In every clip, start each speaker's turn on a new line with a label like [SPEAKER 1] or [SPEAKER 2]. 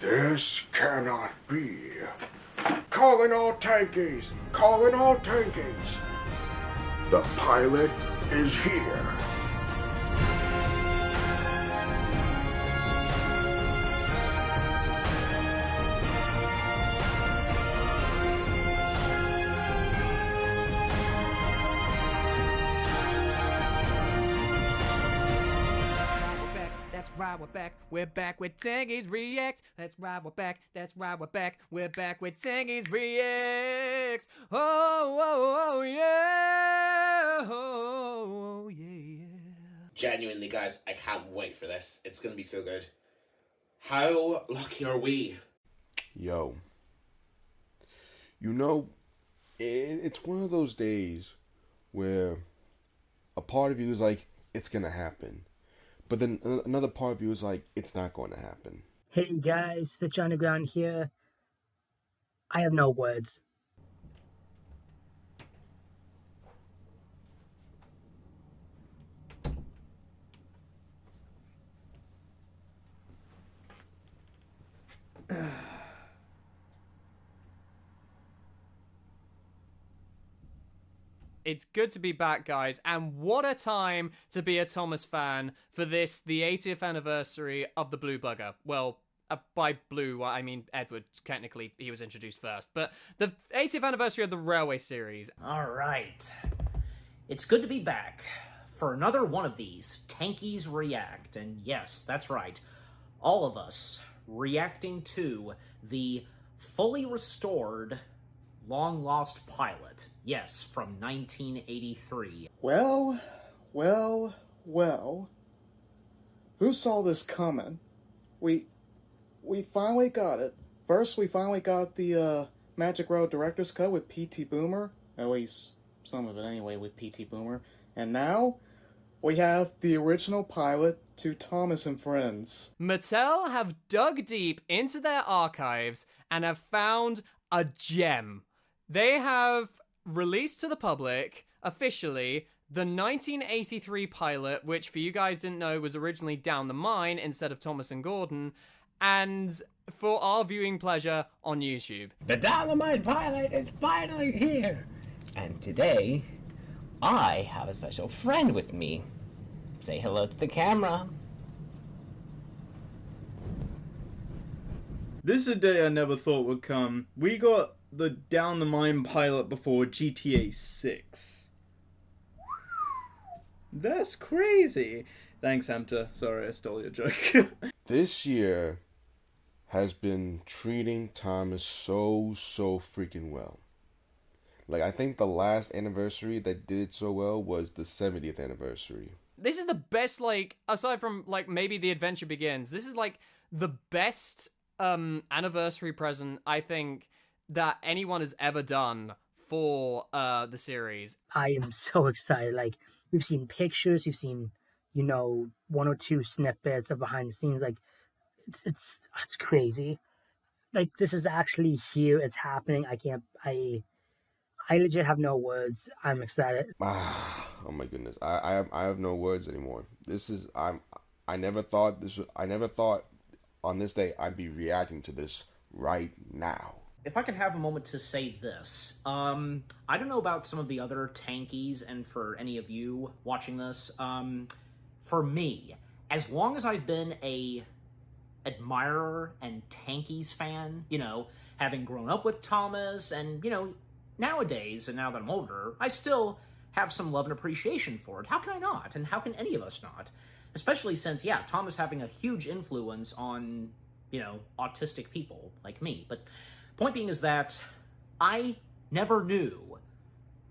[SPEAKER 1] This cannot be. Calling all Tankies! Calling all Tankies! The pilot is here.
[SPEAKER 2] We're back with Tankies React. That's right, we're back. That's right, we're back. We're back with Tankies React. Oh, yeah. Oh, yeah.
[SPEAKER 3] Genuinely, guys, I can't wait for this. It's gonna be so good. How lucky are we?
[SPEAKER 4] Yo. You know, it's one of those days where a part of you is like, it's gonna happen. But then another part of you is like, it's not going to happen.
[SPEAKER 5] Hey guys, Stitch Underground here. I have no words.
[SPEAKER 2] It's good to be back, guys, and what a time to be a Thomas fan for this, the 80th anniversary of the Blue Bugger. Well, by Blue, I mean Edward. Technically, he was introduced first, but the 80th anniversary of the Railway series.
[SPEAKER 6] All right. It's good to be back for another one of these, Tankies React. And yes, that's right, all of us reacting to the fully restored long-lost pilot. Yes, from 1983.
[SPEAKER 7] Well. Who saw this coming? We finally got it. First, we finally got the Magic Road Director's Cut with P.T. Boomer. At least, some of it anyway with P.T. Boomer. And now, we have the original pilot to Thomas and Friends.
[SPEAKER 2] Mattel have dug deep into their archives and have found a gem. They have released to the public, officially, the 1983 pilot, which for you guys didn't know was originally Down the Mine instead of Thomas and Gordon, and for our viewing pleasure on YouTube.
[SPEAKER 8] The Down the Mine pilot is finally here! And today, I have a special friend with me. Say hello to the camera.
[SPEAKER 9] This is a day I never thought would come. We got the Down the Mine pilot before GTA 6. That's crazy. Thanks, Hamter. Sorry, I stole your joke.
[SPEAKER 4] This year has been treating Thomas so freaking well. Like, I think the last anniversary that did so well was the 70th anniversary.
[SPEAKER 2] This is the best, like, aside from, like, maybe The Adventure Begins, this is, like, the best anniversary present, I think, that anyone has ever done for the series.
[SPEAKER 5] I am so excited. Like, we've seen pictures, we've seen, you know, one or two snippets of behind the scenes. Like, it's crazy. Like, this is actually here. It's happening. I legit have no words. I'm excited.
[SPEAKER 4] Oh my goodness. I have no words anymore. I never thought on this day I'd be reacting to this right now.
[SPEAKER 6] If I could have a moment to say this, I don't know about some of the other Tankies and for any of you watching this. For me, as long as I've been a admirer and Tankies fan, you know, having grown up with Thomas and, you know, nowadays, and now that I'm older, I still have some love and appreciation for it. How can I not? And how can any of us not? Especially since, yeah, Thomas having a huge influence on, you know, autistic people like me. But point being is that I never knew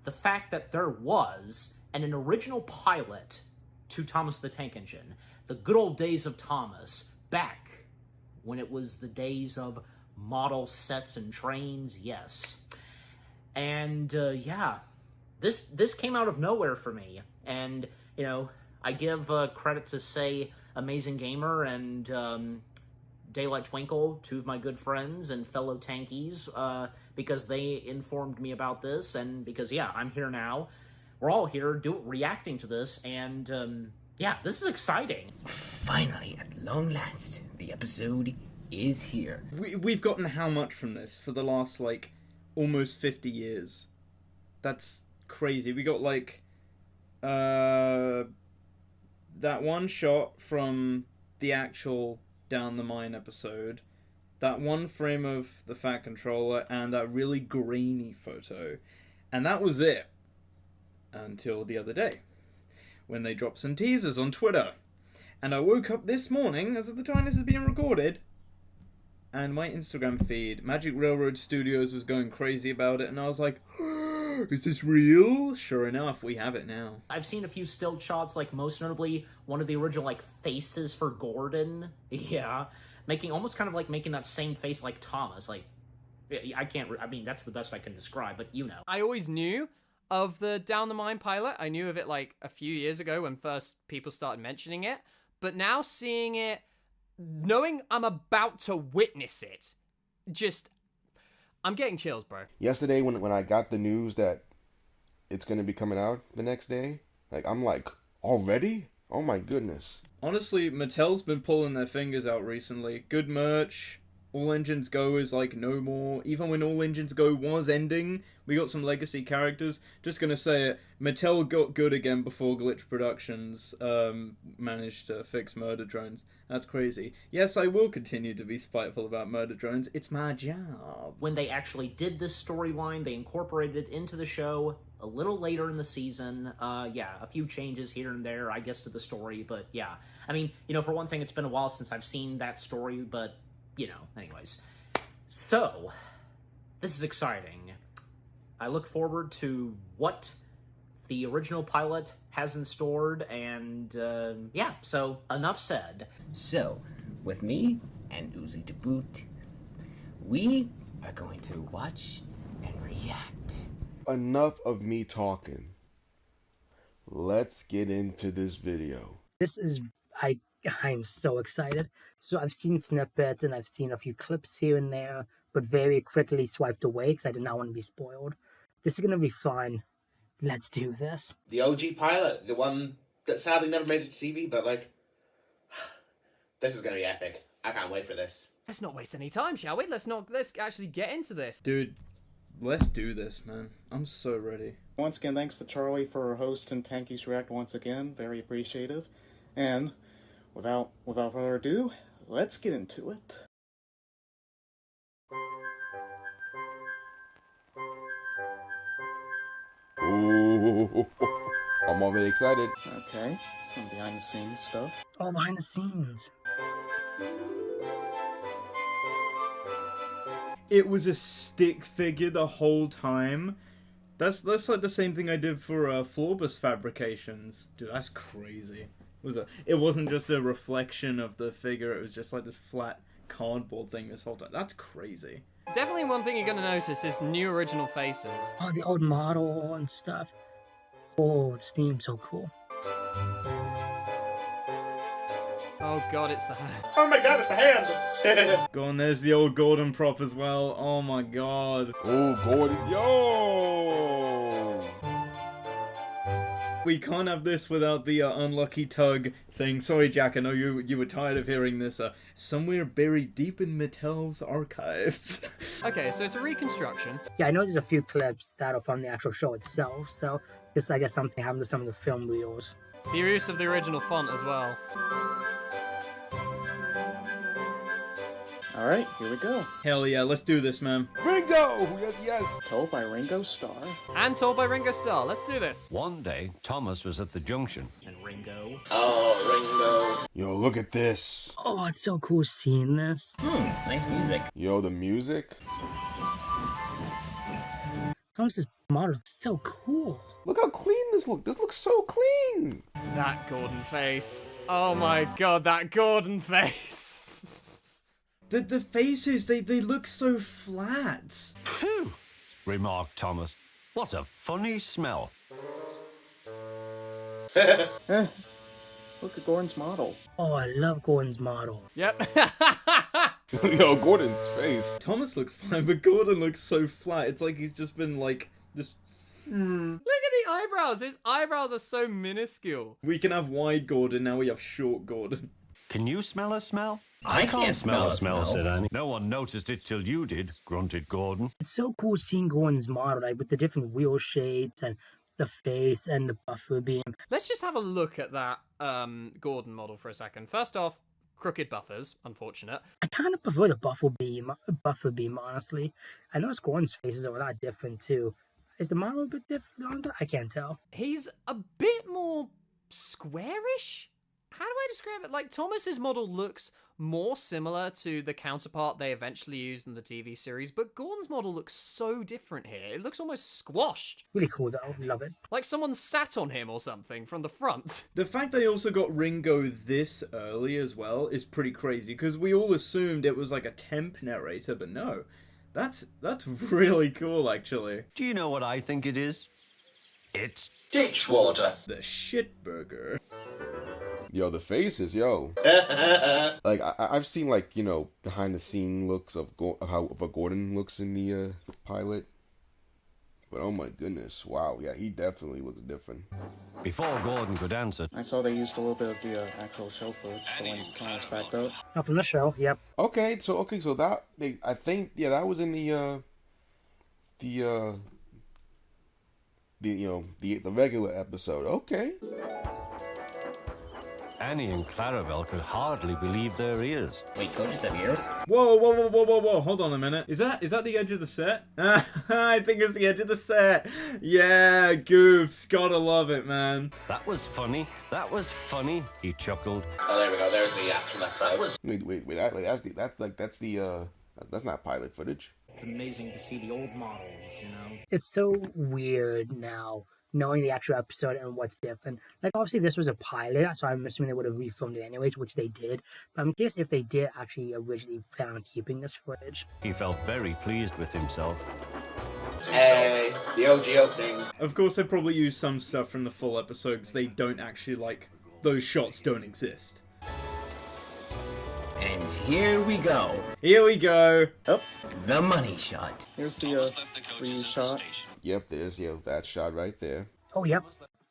[SPEAKER 6] the fact that there was an original pilot to Thomas the Tank Engine. The good old days of Thomas, back when it was the days of model sets and trains, yes. And, yeah, this came out of nowhere for me. And, you know, I give credit to, say, Amazing Gamer and Daylight Twinkle, two of my good friends and fellow Tankies, because they informed me about this, and because, yeah, I'm here now. We're all here reacting to this, and, yeah, this is exciting.
[SPEAKER 8] Finally, at long last, the episode is here.
[SPEAKER 9] We've gotten how much from this for the last, like, almost 50 years? That's crazy. We got, like, that one shot from the actual Down the Mine episode, that one frame of the Fat Controller, and that really grainy photo. And that was it. Until the other day, when they dropped some teasers on Twitter. And I woke up this morning, as of the time this is being recorded, and my Instagram feed, Magic Railroad Studios, was going crazy about it, and I was like, is this real? Sure enough, we have it now.
[SPEAKER 6] I've seen a few still shots, like most notably one of the original like faces for Gordon. Yeah, almost kind of like making that same face like Thomas. Like, I mean, that's the best I can describe, but you know.
[SPEAKER 2] I always knew of the Down the Mine pilot. I knew of it like a few years ago when first people started mentioning it. But now seeing it, knowing I'm about to witness it, I'm getting chills, bro.
[SPEAKER 4] Yesterday when I got the news that it's going to be coming out the next day, like, I'm like, already? Oh my goodness.
[SPEAKER 9] Honestly, Mattel's been pulling their fingers out recently. Good merch. All Engines Go is like no more. Even when All Engines Go was ending, we got some legacy characters. Just gonna say it, Mattel got good again before Glitch Productions managed to fix Murder Drones. That's crazy. Yes, I will continue to be spiteful about Murder Drones. It's my job.
[SPEAKER 6] When they actually did this storyline, they incorporated it into the show a little later in the season. Yeah, a few changes here and there, I guess, to the story. But yeah, I mean, you know, for one thing, it's been a while since I've seen that story, but you know, anyways. So, this is exciting. I look forward to what the original pilot has in store, and yeah, so enough said.
[SPEAKER 8] So, with me and Uzi to boot, we are going to watch and react.
[SPEAKER 4] Enough of me talking. Let's get into this video.
[SPEAKER 5] This is... I'm so excited. So I've seen snippets and I've seen a few clips here and there, but very quickly swiped away because I did not want to be spoiled. This is going to be fun. Let's do this.
[SPEAKER 3] The OG pilot, the one that sadly never made it to TV, but like, this is going to be epic. I can't wait for this.
[SPEAKER 2] Let's not waste any time, shall we? Let's actually get into this.
[SPEAKER 9] Dude, let's do this, man. I'm so ready.
[SPEAKER 7] Once again, thanks to Charlie for hosting Tankies React once again. Very appreciative. And without further ado, let's get into it.
[SPEAKER 4] Ooh, I'm already excited.
[SPEAKER 7] Okay, some behind the scenes stuff.
[SPEAKER 5] Oh, behind the scenes.
[SPEAKER 9] It was a stick figure the whole time. That's like the same thing I did for Floorbus fabrications. Dude, that's crazy. It wasn't just a reflection of the figure, it was just like this flat cardboard thing this whole time. That's crazy.
[SPEAKER 2] Definitely one thing you're going to notice is new original faces.
[SPEAKER 5] Oh, the old model and stuff. Oh, it seems so cool.
[SPEAKER 2] Oh god, it's the hand.
[SPEAKER 3] Oh my god, it's a hand!
[SPEAKER 9] Go on, there's the old Gordon prop as well. Oh my god.
[SPEAKER 4] Oh, Gordon, yo!
[SPEAKER 9] We can't have this without the unlucky tug thing. Sorry, Jack, I know you were tired of hearing this. Somewhere buried deep in Mattel's archives.
[SPEAKER 2] Okay, so it's a reconstruction.
[SPEAKER 5] Yeah, I know there's a few clips that are from the actual show itself, so just I guess something happened to some of the film reels.
[SPEAKER 2] The use of the original font as well.
[SPEAKER 7] Alright, here we go.
[SPEAKER 9] Hell yeah, let's do this, man.
[SPEAKER 4] Ringo! Yes!
[SPEAKER 7] Told by Ringo Starr.
[SPEAKER 2] And told by Ringo Starr. Let's do this.
[SPEAKER 10] One day, Thomas was at the junction.
[SPEAKER 6] And Ringo.
[SPEAKER 3] Oh, Ringo.
[SPEAKER 4] Yo, look at this.
[SPEAKER 5] Oh, it's so cool seeing this.
[SPEAKER 8] Nice music.
[SPEAKER 4] Yo, the music.
[SPEAKER 5] Thomas's model looks so cool.
[SPEAKER 4] Look how clean this looks. This looks so clean.
[SPEAKER 2] That Gordon face. Oh my god, that Gordon face.
[SPEAKER 9] The faces, they look so flat.
[SPEAKER 10] Phew, remarked Thomas. What a funny smell.
[SPEAKER 7] Look at Gordon's model.
[SPEAKER 5] Oh, I love Gordon's model.
[SPEAKER 2] Yep.
[SPEAKER 4] Yo, Gordon's face.
[SPEAKER 9] Thomas looks fine, but Gordon looks so flat. It's like he's just been like, just...
[SPEAKER 2] Look at the eyebrows. His eyebrows are so minuscule.
[SPEAKER 9] We can have wide Gordon, now we have short Gordon.
[SPEAKER 10] Can you smell a smell?
[SPEAKER 8] I can't smell a
[SPEAKER 10] smell, said Annie. No one noticed it till you did, grunted Gordon.
[SPEAKER 5] It's so cool seeing Gordon's model, like with the different wheel shapes and the face and the buffer beam.
[SPEAKER 2] Let's just have a look at that Gordon model for a second. First off, crooked buffers, unfortunate.
[SPEAKER 5] I kind of prefer the buffer beam, honestly. I noticed Gordon's faces are a lot different too. Is the model a bit different? I can't tell.
[SPEAKER 2] He's a bit more squarish? How do I describe it? Like, Thomas's model looks more similar to the counterpart they eventually used in the TV series, but Gordon's model looks so different here. It looks almost squashed.
[SPEAKER 5] Really cool though, love it.
[SPEAKER 2] Like someone sat on him or something from the front.
[SPEAKER 9] The fact they also got Ringo this early as well is pretty crazy, because we all assumed it was like a temp narrator, but no. That's really cool, actually.
[SPEAKER 10] Do you know what I think it is? It's
[SPEAKER 3] Ditch water.
[SPEAKER 9] The shit burger.
[SPEAKER 4] Yo, the faces, yo. Like I've seen, like, you know, behind the scene looks of how Gordon looks in the pilot. But oh my goodness, wow, yeah, he definitely looks different.
[SPEAKER 10] Before Gordon could answer,
[SPEAKER 7] I saw they used a little bit of the actual show footage for when Thomas backed up.
[SPEAKER 5] Oh, from the show, yep.
[SPEAKER 4] Okay, so that I think that was in the regular episode. Okay.
[SPEAKER 10] Annie and Clarabelle could hardly believe their ears.
[SPEAKER 8] Wait, Coach just have ears?
[SPEAKER 9] Whoa, hold on a minute. Is that the edge of the set? I think it's the edge of the set. Yeah, goofs. Gotta love it, man.
[SPEAKER 10] That was funny, he chuckled.
[SPEAKER 3] Oh, there we go. There's the actual episode.
[SPEAKER 4] That's not pilot footage.
[SPEAKER 6] It's amazing to see the old models, you know?
[SPEAKER 5] It's so weird now, knowing the actual episode and what's different. Like, obviously this was a pilot, so I'm assuming they would have refilmed it anyways, which they did. But I'm curious if they did actually originally plan on keeping this footage.
[SPEAKER 10] He felt very pleased with himself.
[SPEAKER 3] Hey, the OG opening.
[SPEAKER 9] Of course, they probably used some stuff from the full episode, because they don't actually, like, those shots don't exist.
[SPEAKER 8] And here we go.
[SPEAKER 9] Here we go.
[SPEAKER 7] Yep.
[SPEAKER 8] The money shot.
[SPEAKER 7] Here's the shot.
[SPEAKER 4] Yep, there's that shot right there.
[SPEAKER 5] Oh, yep.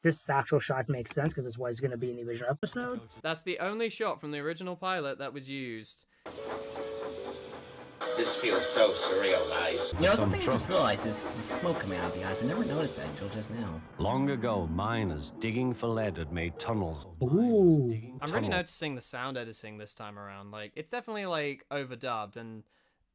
[SPEAKER 5] This actual shot makes sense because it's what is going to be in the original episode.
[SPEAKER 2] That's the only shot from the original pilot that was used.
[SPEAKER 3] This feels so surreal, guys.
[SPEAKER 8] You know, something I just realized is the smoke coming out of the eyes. I never noticed that until just now.
[SPEAKER 10] Long ago, miners digging for lead had made tunnels.
[SPEAKER 5] Ooh.
[SPEAKER 2] I'm really noticing the sound editing this time around. Like, it's definitely, like, overdubbed, and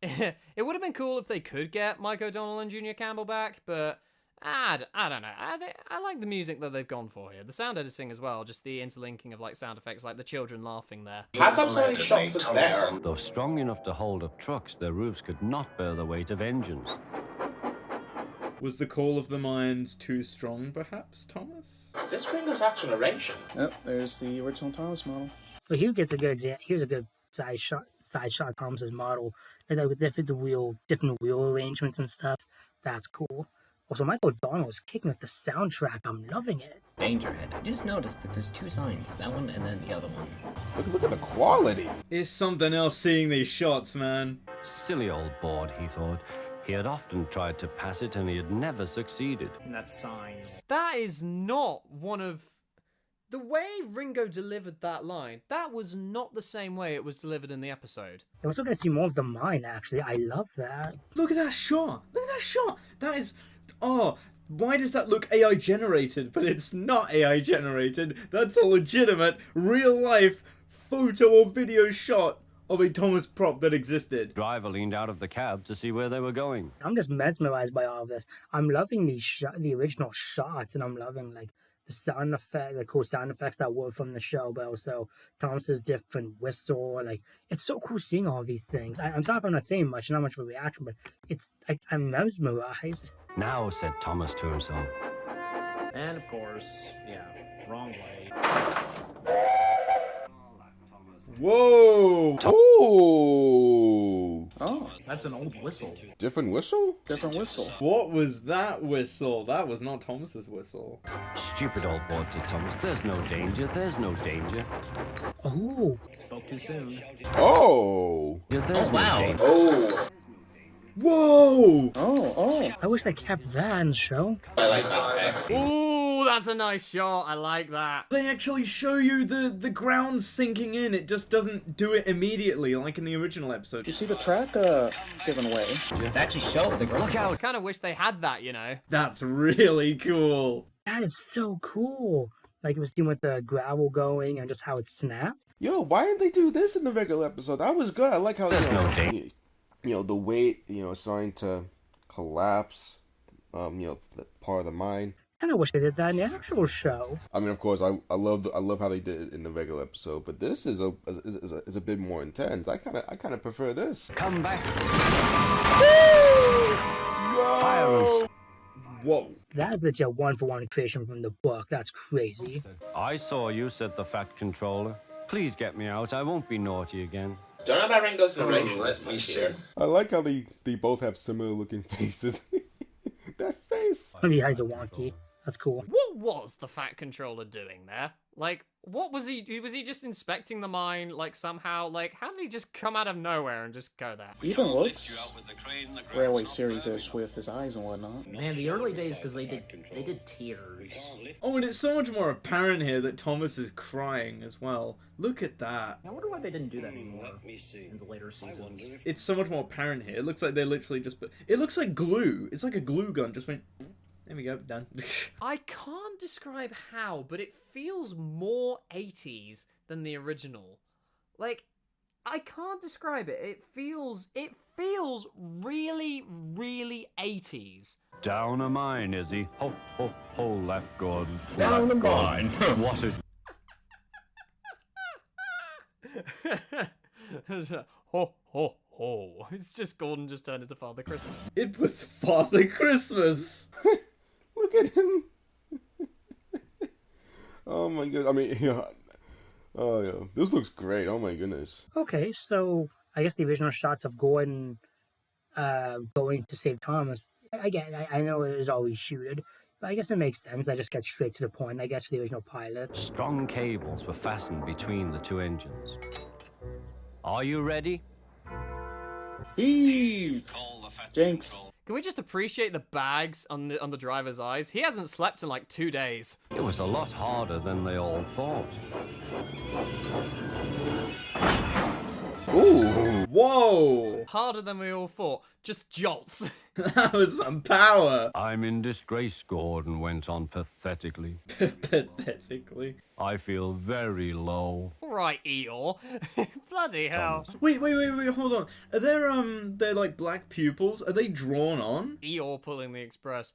[SPEAKER 2] it would have been cool if they could get Mike O'Donnell and Junior Campbell back, but I don't know. I like the music that they've gone for here. The sound editing as well, just the interlinking of, like, sound effects, like the children laughing there.
[SPEAKER 3] How come so many shots are there?
[SPEAKER 10] Though strong enough to hold up trucks, their roofs could not bear the weight of engines.
[SPEAKER 9] Was the call of the mines too strong, perhaps, Thomas?
[SPEAKER 3] Is this Ringo's actual narration?
[SPEAKER 7] Yep, there's the original Thomas model.
[SPEAKER 5] So here gets a good example. Here's a good side shot of Thomas's model. Like with different wheel arrangements and stuff. That's cool. Also, Mike O'Donnell's kicking with the soundtrack. I'm loving it.
[SPEAKER 8] Dangerhead. I just noticed that there's two signs. That one and then the other one.
[SPEAKER 4] Look at the quality.
[SPEAKER 9] It's something else seeing these shots, man.
[SPEAKER 10] Silly old board, he thought. He had often tried to pass it and he had never succeeded.
[SPEAKER 6] And that sign.
[SPEAKER 2] That is not one of... The way Ringo delivered that line, that was not the same way it was delivered in the episode.
[SPEAKER 5] We're also going to see more of the mine, actually. I love that.
[SPEAKER 9] Look at that shot. Look at that shot. That is... Oh, why does that look AI generated? But it's not AI generated. That's a legitimate, real-life photo or video shot of a Thomas prop that existed.
[SPEAKER 10] Driver leaned out of the cab to see where they were going.
[SPEAKER 5] I'm just mesmerized by all of this. I'm loving the original shots, and I'm loving, like, the cool sound effects that were from the show, but also Thomas's different whistle. Like, it's so cool seeing all these things. I'm sorry if I'm not saying much, not much of a reaction, but I'm mesmerized.
[SPEAKER 10] Now, said Thomas to himself.
[SPEAKER 6] And of course, yeah, wrong way.
[SPEAKER 9] Whoa!
[SPEAKER 4] Oh!
[SPEAKER 7] Oh,
[SPEAKER 6] That's an old whistle.
[SPEAKER 4] Different whistle?
[SPEAKER 7] different whistle.
[SPEAKER 9] What was that whistle? That was not Thomas's whistle.
[SPEAKER 10] Stupid old board, said Thomas. There's no danger. There's no danger.
[SPEAKER 5] Oh.
[SPEAKER 6] Spoke too soon.
[SPEAKER 4] Oh!
[SPEAKER 10] Yeah, there's
[SPEAKER 8] wow.
[SPEAKER 10] no danger.
[SPEAKER 3] Oh,
[SPEAKER 9] Whoa!
[SPEAKER 7] Oh.
[SPEAKER 5] I wish they kept that in the show.
[SPEAKER 3] I like that effect.
[SPEAKER 2] Ooh, that's a nice shot. I like that.
[SPEAKER 9] They actually show you the ground sinking in. It just doesn't do it immediately like in the original episode.
[SPEAKER 7] You see the track given away?
[SPEAKER 8] It's actually showing the ground.
[SPEAKER 2] Look out. I kind of wish they had that, you know.
[SPEAKER 9] That's really cool.
[SPEAKER 5] That is so cool. Like, it was seen with the gravel going and just how it snapped.
[SPEAKER 4] Yo, why didn't they do this in the regular episode? That was good. I like how the weight, starting to collapse. The part of the mine.
[SPEAKER 5] Kind of wish they did that in the actual show.
[SPEAKER 4] I mean, of course, I love how they did it in the regular episode, but this is a bit more intense. I kind of prefer this.
[SPEAKER 10] Come back.
[SPEAKER 4] Yo!
[SPEAKER 10] Fire.
[SPEAKER 9] Whoa.
[SPEAKER 5] That is legit one-for-one creation from the book. That's crazy.
[SPEAKER 10] I saw you, said the Fat Controller. Please get me out. I won't be naughty again.
[SPEAKER 3] Don't know about Ringo's narration as much here.
[SPEAKER 4] I like how they both have similar looking faces. That face.
[SPEAKER 5] Maybe he has a wonky. That's cool.
[SPEAKER 2] What was the Fat Controller doing there? Like, what was he? Was he just inspecting the mine, like, somehow? Like, how did he just come out of nowhere and just go there?
[SPEAKER 7] Even looks Railway Series-ish with his eyes and whatnot.
[SPEAKER 6] Man, the early days, because they did tears.
[SPEAKER 9] Oh, and it's so much more apparent here that Thomas is crying as well. Look at that.
[SPEAKER 6] I wonder why they didn't do that anymore in the later seasons.
[SPEAKER 9] It's so much more apparent here. It looks like they literally just put... It looks like glue. It's like a glue gun just went... There we go, done.
[SPEAKER 2] I can't describe how, but it feels more 80s than the original. Like, I can't describe it. It feels really, really 80s.
[SPEAKER 10] Down a mine, is he? Ho, ho, ho, left Gordon.
[SPEAKER 8] Down the mine.
[SPEAKER 10] What a...
[SPEAKER 2] Ho, ho, ho. It's just Gordon just turned into Father Christmas.
[SPEAKER 9] It was Father Christmas.
[SPEAKER 4] Look at him. Oh my god. I mean, yeah. Oh yeah. This looks great. Oh my goodness.
[SPEAKER 5] Okay, so I guess the original shots of Gordon going to save Thomas, I know it was always shooted, but I guess it makes sense. I just get straight to the point, I guess, for the original pilot.
[SPEAKER 10] Strong cables were fastened between the two engines. Are you ready?
[SPEAKER 7] Heave! Jinx.
[SPEAKER 2] Can we just appreciate the bags on the driver's eyes? He hasn't slept in like 2 days.
[SPEAKER 10] It was a lot harder than they all thought.
[SPEAKER 9] Ooh. Whoa.
[SPEAKER 2] Harder than we all thought. Just jolts.
[SPEAKER 9] That was some power.
[SPEAKER 10] I'm in disgrace, Gordon went on pathetically.
[SPEAKER 9] Pathetically.
[SPEAKER 10] I feel very low.
[SPEAKER 2] Right, Eeyore. Bloody hell.
[SPEAKER 9] Wait, hold on. Are they're like black pupils? Are they drawn on?
[SPEAKER 2] Eeyore pulling the express.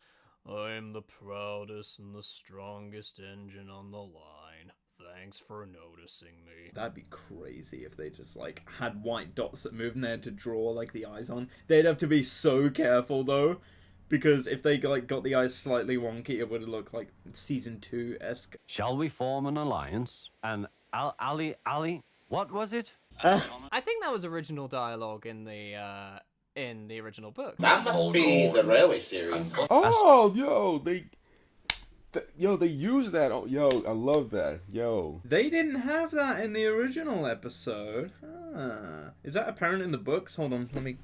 [SPEAKER 2] I'm the proudest and the strongest engine on the line. Thanks for noticing me.
[SPEAKER 9] That'd be crazy if they just like had white dots that move and they had to draw like the eyes on. They'd have to be so careful though, because if they like got the eyes slightly wonky, it would look like season 2-esque.
[SPEAKER 10] Shall we form an alliance? And Ali, what was it?
[SPEAKER 2] I think that was original dialogue in the original book.
[SPEAKER 3] That must be the Railway series.
[SPEAKER 4] Oh, yo, they use that. Oh, yo, I love that. Yo.
[SPEAKER 9] They didn't have that in the original episode. Is that apparent in the books? Hold on, let me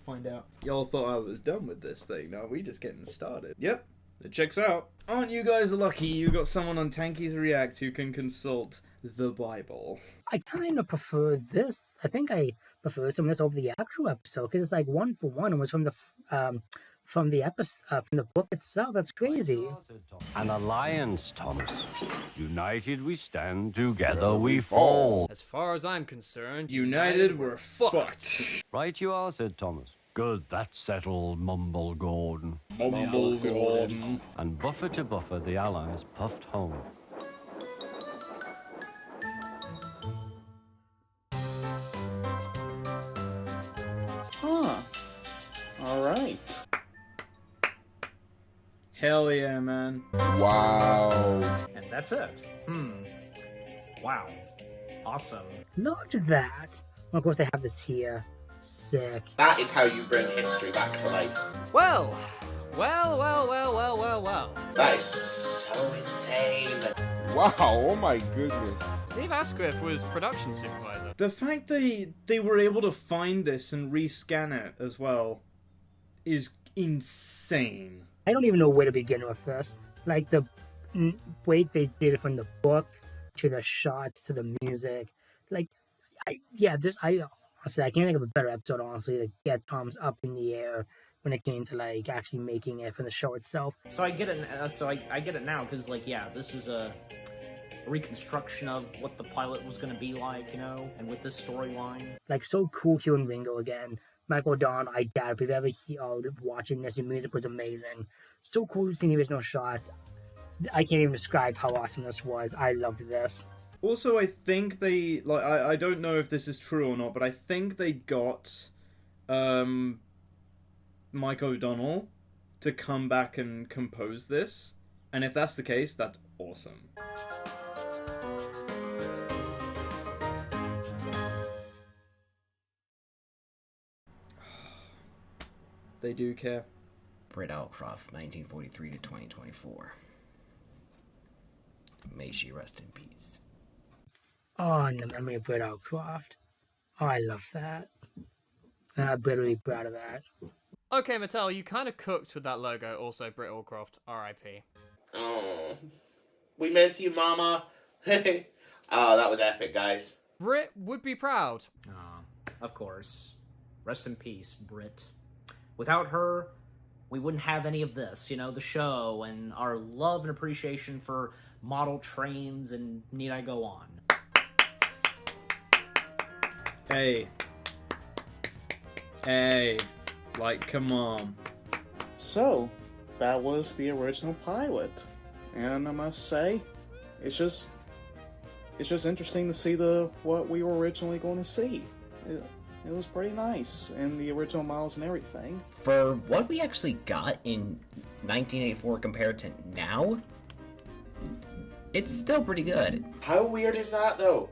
[SPEAKER 9] find out. Y'all thought I was done with this thing. No, we just getting started. Yep, it checks out. Aren't you guys lucky you got someone on Tankies React who can consult the Bible?
[SPEAKER 5] I kind of prefer this. I think I prefer some of this over the actual episode because it's like one for one. It was from the episode, from the book itself. That's crazy.
[SPEAKER 10] An alliance, Thomas. United we stand, together we fall.
[SPEAKER 2] As far as I'm concerned,
[SPEAKER 9] United we're fucked.
[SPEAKER 10] Right you are, said Thomas. Good, that's settled, mumble Gordon.
[SPEAKER 9] Mumble Gordon.
[SPEAKER 10] And buffer to buffer, the allies puffed home.
[SPEAKER 7] Huh. Alright.
[SPEAKER 9] Hell yeah, man.
[SPEAKER 4] Wow.
[SPEAKER 6] And that's it. Wow. Awesome.
[SPEAKER 5] Not that. Well, of course, they have this here. Sick.
[SPEAKER 3] That is how you bring history back to life.
[SPEAKER 2] Well.
[SPEAKER 3] That is so insane.
[SPEAKER 4] Wow, oh my goodness.
[SPEAKER 2] Steve Asquith was production supervisor.
[SPEAKER 9] The fact they were able to find this and rescan it as well is insane.
[SPEAKER 5] I don't even know where to begin with this. Like, the way they did it from the book to the shots to the music. Like, I honestly I can't think of a better episode. Honestly, to get Tom's up in the air when it came to like actually making it for the show itself.
[SPEAKER 6] So I get it. I get it now because like this is a reconstruction of what the pilot was going to be like, and with this storyline.
[SPEAKER 5] Like, so cool hearing Ringo again. Michael O'Donnell, I doubt if you've ever watching this, your music was amazing. So cool seeing the original shots. I can't even describe how awesome this was. I loved this.
[SPEAKER 9] Also, I think they I don't know if this is true or not, but I think they got Mike O'Donnell to come back and compose this, and if that's the case, that's awesome. They do care.
[SPEAKER 8] Britt Outcroft, 1943 to 2024. May she rest in peace.
[SPEAKER 5] Oh, in the memory of Britt Outcroft. Oh, I love that. I'm bitterly proud of that.
[SPEAKER 2] Okay, Mattel, you kind of cooked with that logo. Also, Britt Allcroft, R.I.P.
[SPEAKER 3] Oh, we miss you, Mama. Oh, that was epic, guys.
[SPEAKER 2] Britt would be proud.
[SPEAKER 6] Of course. Rest in peace, Britt. Without her, we wouldn't have any of this, the show and our love and appreciation for model trains, and need I go on.
[SPEAKER 9] Hey, like, come on.
[SPEAKER 7] So, that was the original pilot, and I must say, it's just interesting to see what we were originally going to see. It was pretty nice, and the original models and everything.
[SPEAKER 8] For what we actually got in 1984 compared to now, it's still pretty good.
[SPEAKER 3] How weird is that, though?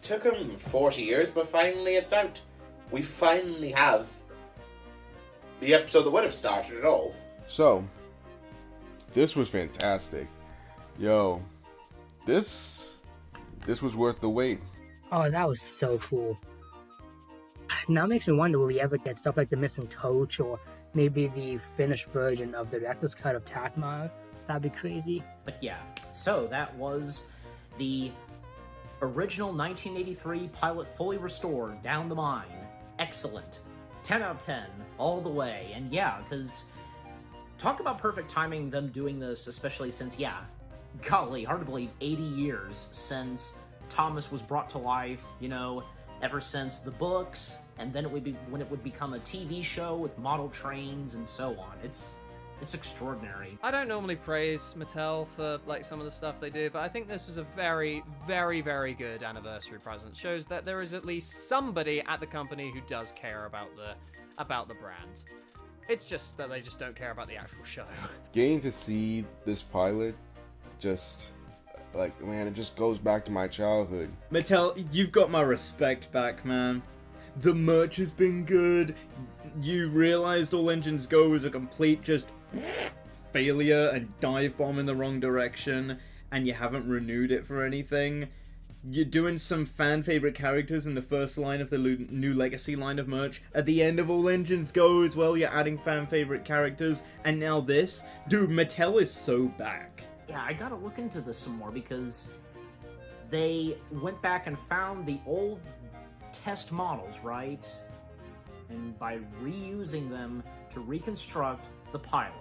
[SPEAKER 3] Took them 40 years, but finally it's out. We finally have the episode that would have started it all.
[SPEAKER 4] So, this was fantastic. Yo, this was worth the wait.
[SPEAKER 5] Oh, that was so cool. Now it makes me wonder, will we ever get stuff like the missing coach, or maybe the finished version of the director's cut of Tatmar? That'd be crazy.
[SPEAKER 6] But yeah, so that was the original 1983 pilot fully restored, Down the Mine. Excellent. 10 out of 10, all the way. And yeah, because talk about perfect timing, them doing this, especially since, golly, hard to believe, 80 years since Thomas was brought to life, ever since the books, and then when it would become a TV show with model trains and so on. It's extraordinary.
[SPEAKER 2] I don't normally praise Mattel for like some of the stuff they do, but I think this was a very, very, very good anniversary present. Shows that there is at least somebody at the company who does care about the brand. It's just that they just don't care about the actual show.
[SPEAKER 4] Getting to see this pilot, just like, man, it just goes back to my childhood.
[SPEAKER 9] Mattel, you've got my respect back, man. The merch has been good. You realized All Engines Go was a complete just failure and dive bomb in the wrong direction, and you haven't renewed it for anything. You're doing some fan favorite characters in the first line of the new Legacy line of merch. At the end of All Engines Go as well, you're adding fan favorite characters, and now this. Dude, Mattel is so back.
[SPEAKER 6] Yeah, I gotta look into this some more, because they went back and found the old test models, right? And by reusing them to reconstruct the pilot.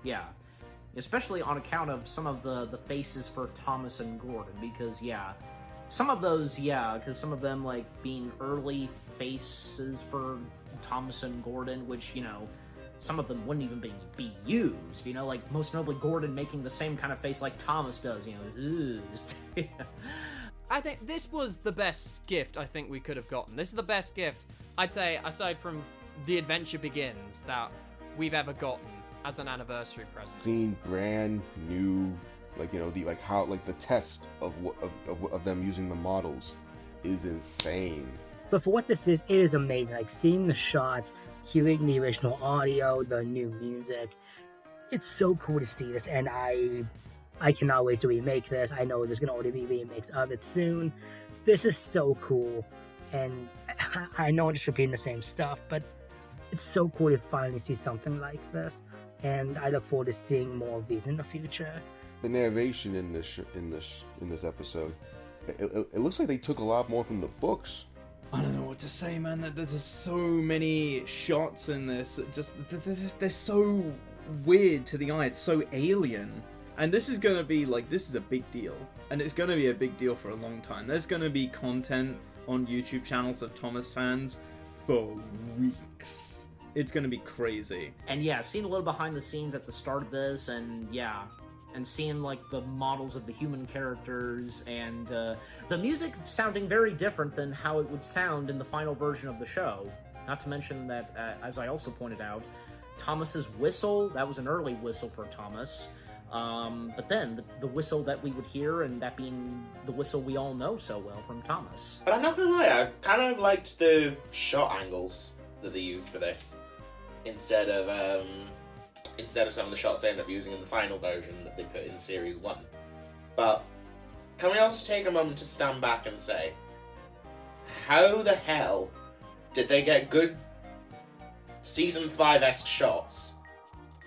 [SPEAKER 6] Yeah. Especially on account of some of the faces for Thomas and Gordon, because, some of those, because some of them, like, being early faces for Thomas and Gordon, which, some of them wouldn't even be used, like, most notably Gordon making the same kind of face like Thomas does, used.
[SPEAKER 2] I think this was the best gift I think we could have gotten. This is the best gift, I'd say, aside from The Adventure Begins, that we've ever gotten as an anniversary present.
[SPEAKER 4] Seeing brand new, like, the test of them using the models is insane.
[SPEAKER 5] But for what this is, it is amazing. Like, seeing the shots, hearing the original audio, the new music, it's so cool to see this, and I cannot wait to remake this. I know there's going to already be remakes of it soon. This is so cool, and I know I'm just repeating the same stuff, but it's so cool to finally see something like this, and I look forward to seeing more of these in the future.
[SPEAKER 4] the narration in this episode, it looks like they took a lot more from the books.
[SPEAKER 9] I don't know what to say, man. There's so many shots in this. They're so weird to the eye. It's so alien. And this is gonna be like, this is a big deal. And it's gonna be a big deal for a long time. There's gonna be content on YouTube channels of Thomas fans for weeks. It's gonna be crazy.
[SPEAKER 6] And yeah, seeing a little behind the scenes at the start of this, and yeah, and seeing like the models of the human characters, and the music sounding very different than how it would sound in the final version of the show. Not to mention that, as I also pointed out, Thomas's whistle, that was an early whistle for Thomas. But then the whistle that we would hear, and that being the whistle we all know so well from Thomas.
[SPEAKER 3] But I'm not gonna lie, I kind of liked the shot angles that they used for this, instead of some of the shots they end up using in the final version that they put in Series 1. But can we also take a moment to stand back and say, how the hell did they get good Season 5-esque shots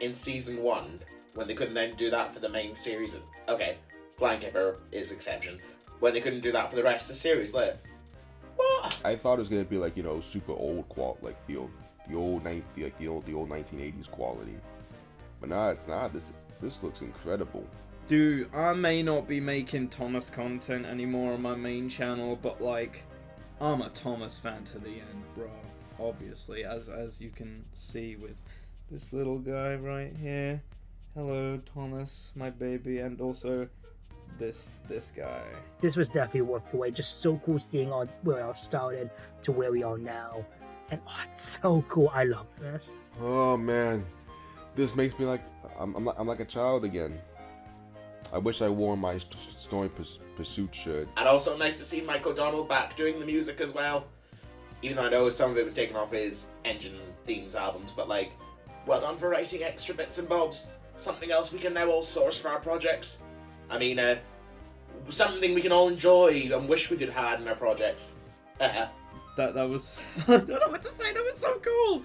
[SPEAKER 3] in Season 1 when they couldn't then do that for the main series? Okay, Flying Kipper is exception. When they couldn't do that for the rest of the series, like, what?
[SPEAKER 4] I thought it was gonna be like, you know, super old like the old 1980s quality. But nah, it's not. This looks incredible.
[SPEAKER 9] Dude, I may not be making Thomas content anymore on my main channel, but like, I'm a Thomas fan to the end, bro. Obviously, as you can see with this little guy right here. Hello, Thomas, my baby, and also this guy.
[SPEAKER 5] This was definitely worth the wait. Just so cool seeing where it all started to where we are now. And oh, it's so cool. I love this.
[SPEAKER 4] Oh man, this makes me like I'm like a child again. I wish I wore my Storm Pursuit shirt.
[SPEAKER 3] And also nice to see Mike O'Donnell back doing the music as well. Even though I know some of it was taken off his Engine Themes albums, but like, well done for writing extra bits and bobs. Something else we can now all source for our projects. I mean, something we can all enjoy and wish we could have had in our projects.
[SPEAKER 9] That was... I don't know what to say, that was so cool!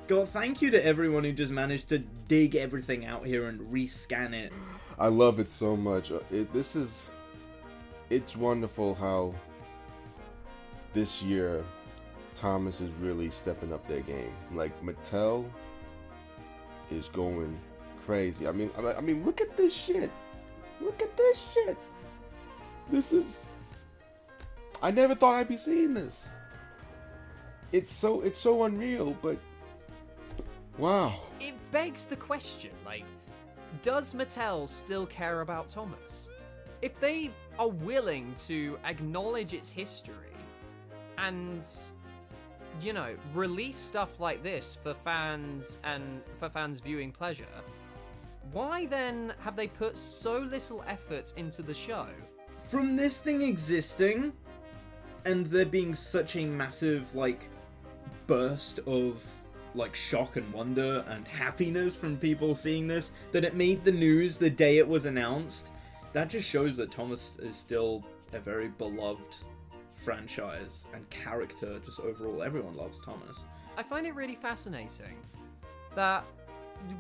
[SPEAKER 9] God, thank you to everyone who just managed to dig everything out here and rescan it.
[SPEAKER 4] I love it so much. It's wonderful how this year Thomas is really stepping up their game. Like, Mattel is going crazy. I mean, look at this shit. Look at this shit. This is... I never thought I'd be seeing this. It's so unreal, but wow.
[SPEAKER 2] It begs the question, like, does Mattel still care about Thomas? If they are willing to acknowledge its history and, you know, release stuff like this for fans and for fans' viewing pleasure, why then have they put so little effort into the show?
[SPEAKER 9] From this thing existing, and there being such a massive, like, burst of, like, shock and wonder and happiness from people seeing this, that it made the news the day it was announced, that just shows that Thomas is still a very beloved franchise and character, just overall. Everyone loves Thomas.
[SPEAKER 2] I find it really fascinating that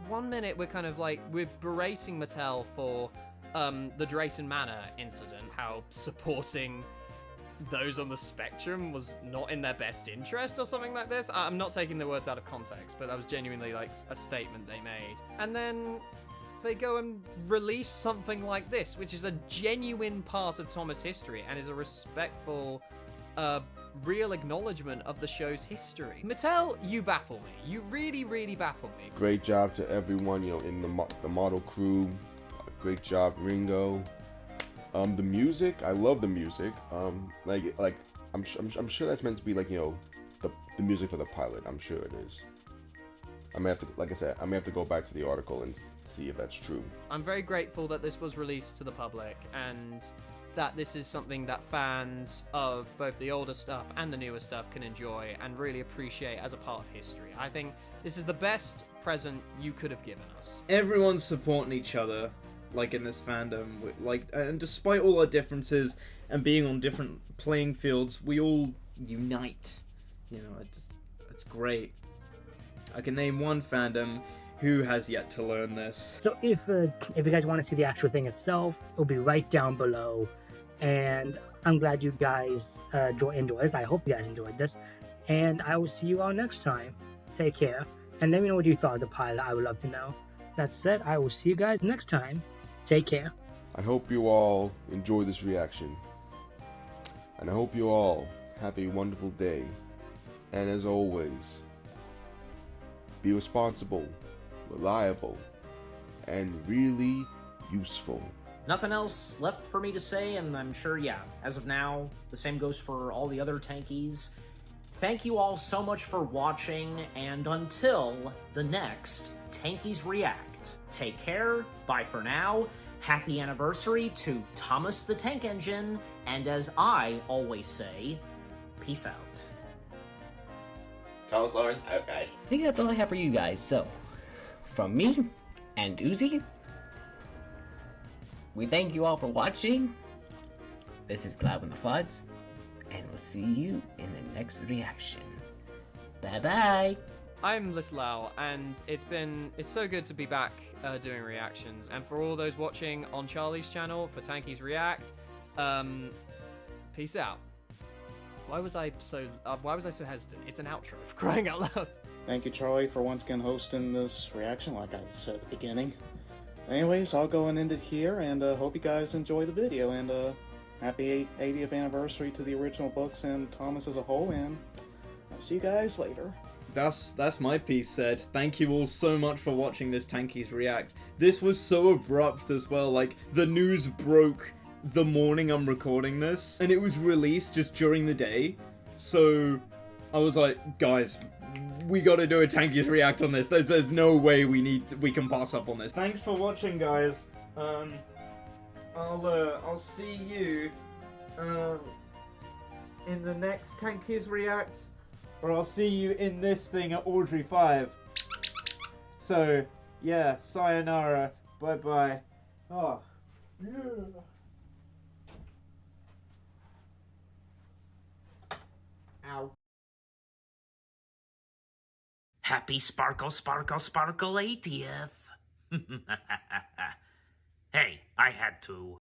[SPEAKER 2] one minute we're kind of like, we're berating Mattel for the Drayton Manor incident, how supporting those on the spectrum was not in their best interest or something like this. I'm not taking the words out of context, but that was genuinely like a statement they made. And then they go and release something like this, which is a genuine part of Thomas history and is a respectful, real acknowledgement of the show's history. Mattel, you baffle me. You really, really baffle me.
[SPEAKER 4] Great job to everyone, you know, in the model crew. Great job, Ringo. The music, I love the music. Like I'm sure that's meant to be like, you know, the music for the pilot. I'm sure it is. I may have to, like I said, I may have to go back to the article and see if that's true.
[SPEAKER 2] I'm very grateful that this was released to the public and that this is something that fans of both the older stuff and the newer stuff can enjoy and really appreciate as a part of history. I think this is the best present you could have given us.
[SPEAKER 9] Everyone's supporting each other, like, in this fandom, like, and despite all our differences and being on different playing fields, we all unite. You know, it's great. I can name one fandom Who has yet to learn this?
[SPEAKER 5] So if you guys want to see the actual thing itself, it'll be right down below. And I'm glad you guys enjoyed this. I hope you guys enjoyed this. And I will see you all next time. Take care. And let me know what you thought of the pilot. I would love to know. That said, I will see you guys next time. Take care.
[SPEAKER 4] I hope you all enjoy this reaction. And I hope you all have a wonderful day. And as always, be responsible, reliable, and really useful.
[SPEAKER 6] Nothing else left for me to say, and I'm sure, yeah, as of now, the same goes for all the other Tankies. Thank you all so much for watching, and until the next Tankies React, take care, bye for now, happy anniversary to Thomas the Tank Engine, and as I always say, peace out.
[SPEAKER 3] Thomas Lawrence out, guys.
[SPEAKER 8] I think that's all I have for you guys. So, from me and Uzi, we thank you all for watching. This is GladwinTheFox, and we'll see you in the next reaction. Bye-bye!
[SPEAKER 2] I'm Lislau, and it's so good to be back doing reactions. And for all those watching on Charlie's channel for Tankies React, peace out. Why was I so hesitant? It's an outro, for crying out loud.
[SPEAKER 7] Thank you, Charlie, for once again hosting this reaction, like I said at the beginning. Anyways, I'll go and end it here, and hope you guys enjoy the video, and happy 80th anniversary to the original books and Thomas as a whole, and I'll see you guys later.
[SPEAKER 9] That's my piece said. Thank you all so much for watching this Tankies React. This was so abrupt as well, like, the news broke the morning I'm recording this, and it was released just during the day, so I was like, guys, we gotta do a Tankies React on this. There's no way we can pass up on this. Thanks for watching, guys. I'll see you in the next Tankies React, or I'll see you in this thing at Audrey 5. So yeah, sayonara, bye bye. Oh yeah. Ow.
[SPEAKER 6] Happy Sparkle 80th. Hey, I had to.